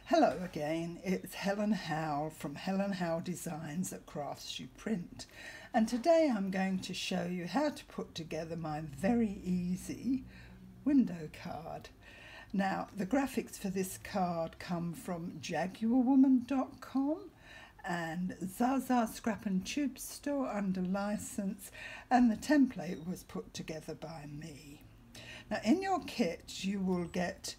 Hello again, it's Helen Howe from Helen Howe Designs at Crafts You Print, and today I'm going to show you how to put together my very easy window card. Now the graphics for this card come from jaguarwoman.com and Zaza Scrap and Tube Store under license, and the template was put together by me. Now in your kit you will get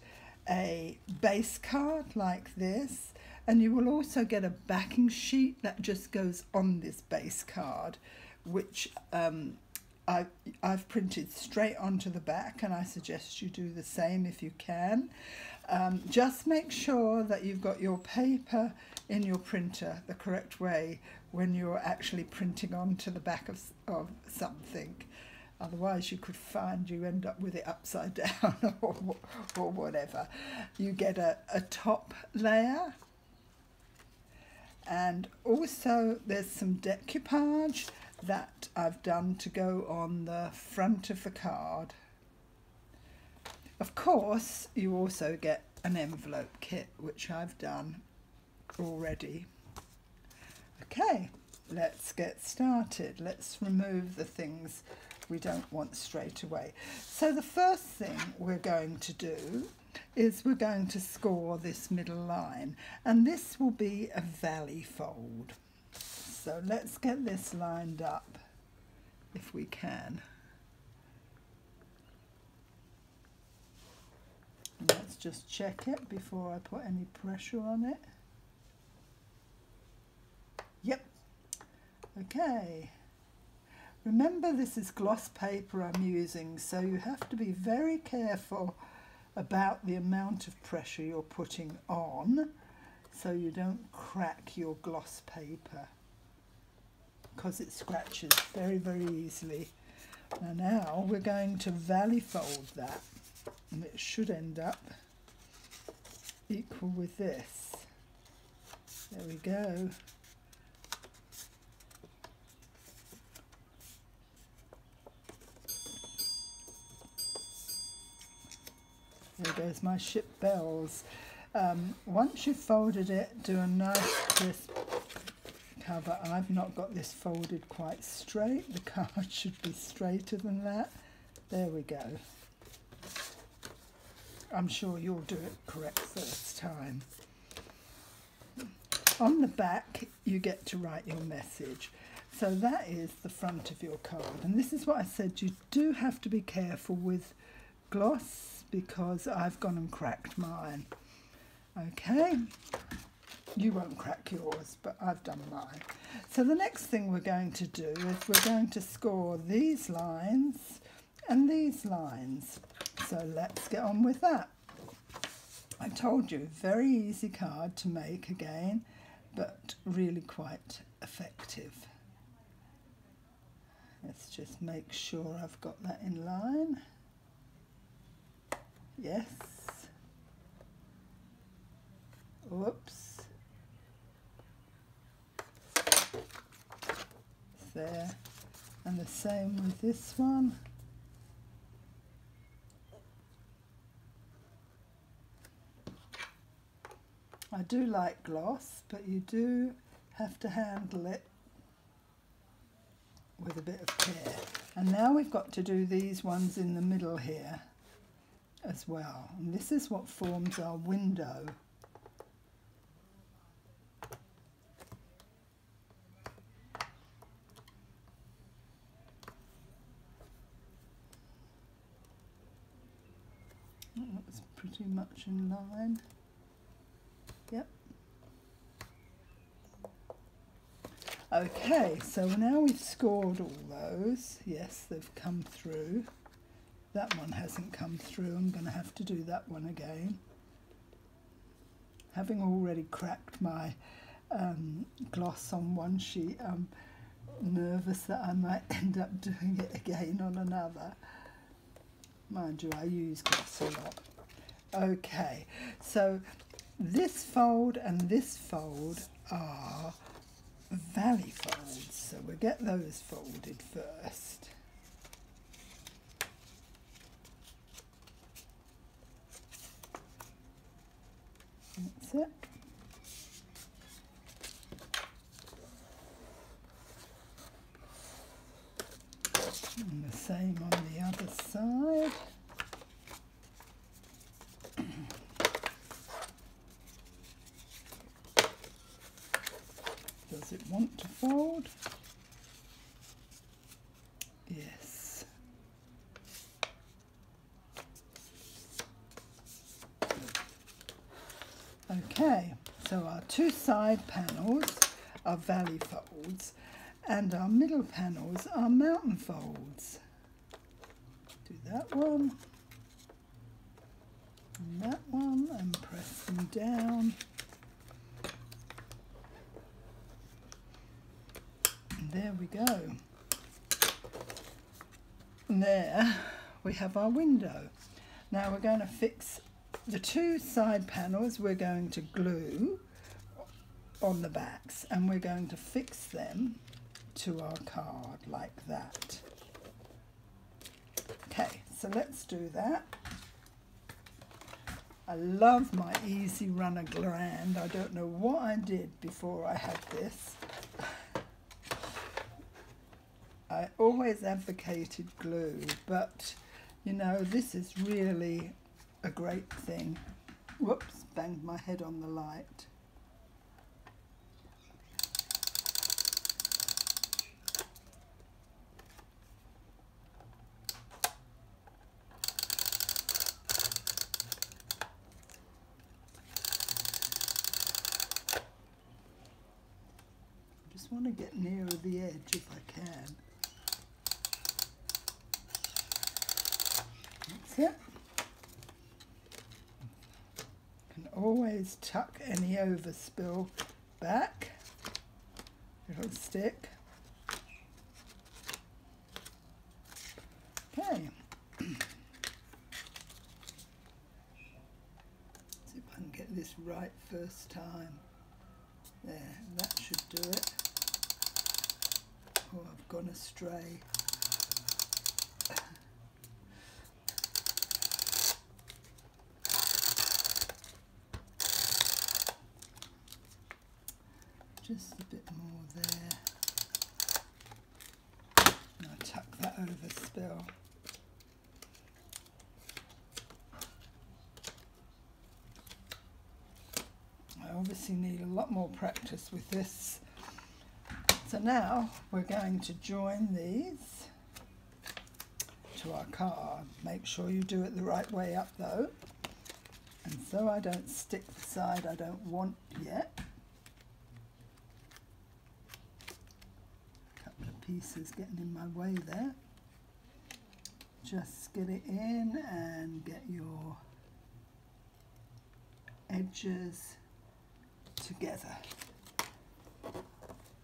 a base card like this, and you will also get a backing sheet that just goes on this base card, which I've printed straight onto the back, and I suggest you do the same if you can. Just make sure that you've got your paper in your printer the correct way when you're actually printing onto the back of something. Otherwise you could find you end up with it upside down or whatever. You get a top layer, and also there's some decoupage that I've done to go on the front of the card. Of course you also get an envelope kit, which I've done already. Okay, let's get started. Let's remove the things we don't want straight away. So the first thing we're going to do is we're going to score this middle line, and this will be a valley fold. So let's get this lined up if we can. And let's just check it before I put any pressure on it. Yep. Okay. Remember, this is gloss paper I'm using, so you have to be very careful about the amount of pressure you're putting on so you don't crack your gloss paper, because it scratches very, very easily. Now we're going to valley fold that, and it should end up equal with this. There we go. There goes my ship bells. Once you've folded it, do a nice crisp cover. I've not got this folded quite straight. The card should be straighter than that. There we go. I'm sure you'll do it correct first time. On the back you get to write your message. So that is the front of your card. And this is what I said, you do have to be careful with gloss, because I've gone and cracked mine. Okay, you won't crack yours, but I've done mine. So the next thing we're going to do is we're going to score these lines and these lines. So let's get on with that. I told you, very easy card to make again, but really quite effective. Let's just make sure I've got that in line. Yes. Whoops. There. And the same with this one. I do like gloss, but you do have to handle it with a bit of care. And now we've got to do these ones in the middle here as well, and this is what forms our window. That's pretty much in line. Yep. Okay, so now we've scored all those. Yes, they've come through. That one hasn't come through. I'm going to have to do that one again. Having already cracked my gloss on one sheet, I'm nervous that I might end up doing it again on another. Mind you, I use gloss a lot. Okay, so this fold and this fold are valley folds, so we'll get those folded first. Let's That's it. And the same on the other side. Does it want to fold? Yes. Okay, so our two side panels are valley folds and our middle panels are mountain folds. Do that one and that one and press them down. And there we go. And there we have our window. Now we're going to fix the two side panels. We're going to glue on the backs and we're going to fix them to our card like that. Okay, so let's do that. I love my Easy Runner Grand. I don't know what I did before I had this. I always advocated glue, but you know, this is really a great thing. Whoops, banged my head on the light. I just want to get nearer the edge if I can. That's it. Can always tuck any overspill back. It'll stick. Okay. See if I can get this right first time. There, that should do it. Oh, I've gone astray. Just a bit more there. And I'll tuck that overspill. I obviously need a lot more practice with this. So now we're going to join these to our card. Make sure you do it the right way up though. And so I don't stick the side I don't want yet. Pieces getting in my way there. Just get it in and get your edges together.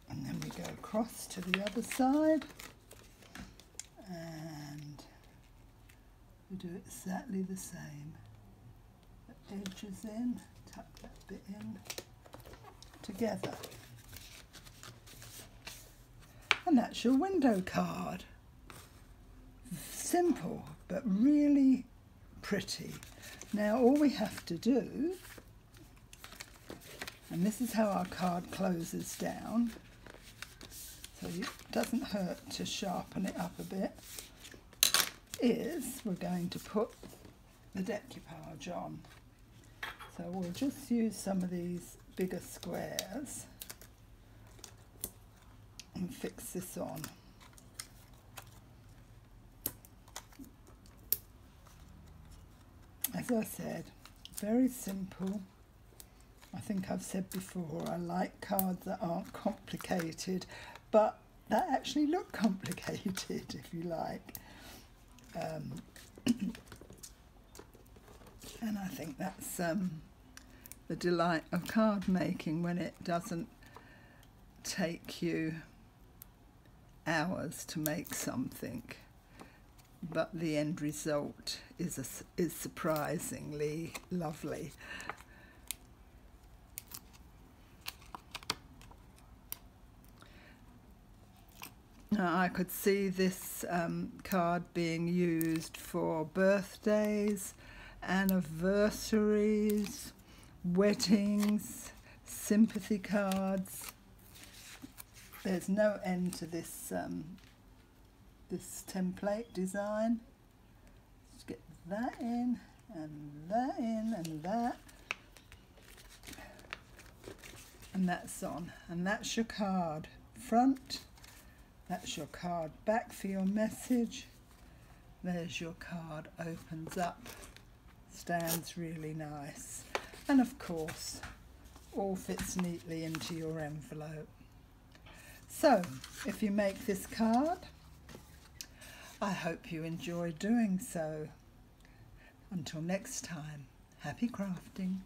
And then we go across to the other side and we do exactly the same. The edges in, tuck that bit in together. And that's your window card. Simple, but really pretty. Now all we have to do, and this is how our card closes down, so it doesn't hurt to sharpen it up a bit, is we're going to put the decoupage on. So we'll just use some of these bigger squares and fix this on. As I said, very simple. I think I've said before, I like cards that aren't complicated, but that actually look complicated, if you like. And I think that's the delight of card making, when it doesn't take you hours to make something, but the end result is surprisingly lovely. Now, I could see this card being used for birthdays, anniversaries, weddings, sympathy cards. There's no end to this this template design. Just get that in and that in and that. And that's on. And that's your card front. That's your card back for your message. There's your card, opens up, stands really nice. And of course, all fits neatly into your envelope. So, if you make this card, I hope you enjoy doing so. Until next time, happy crafting.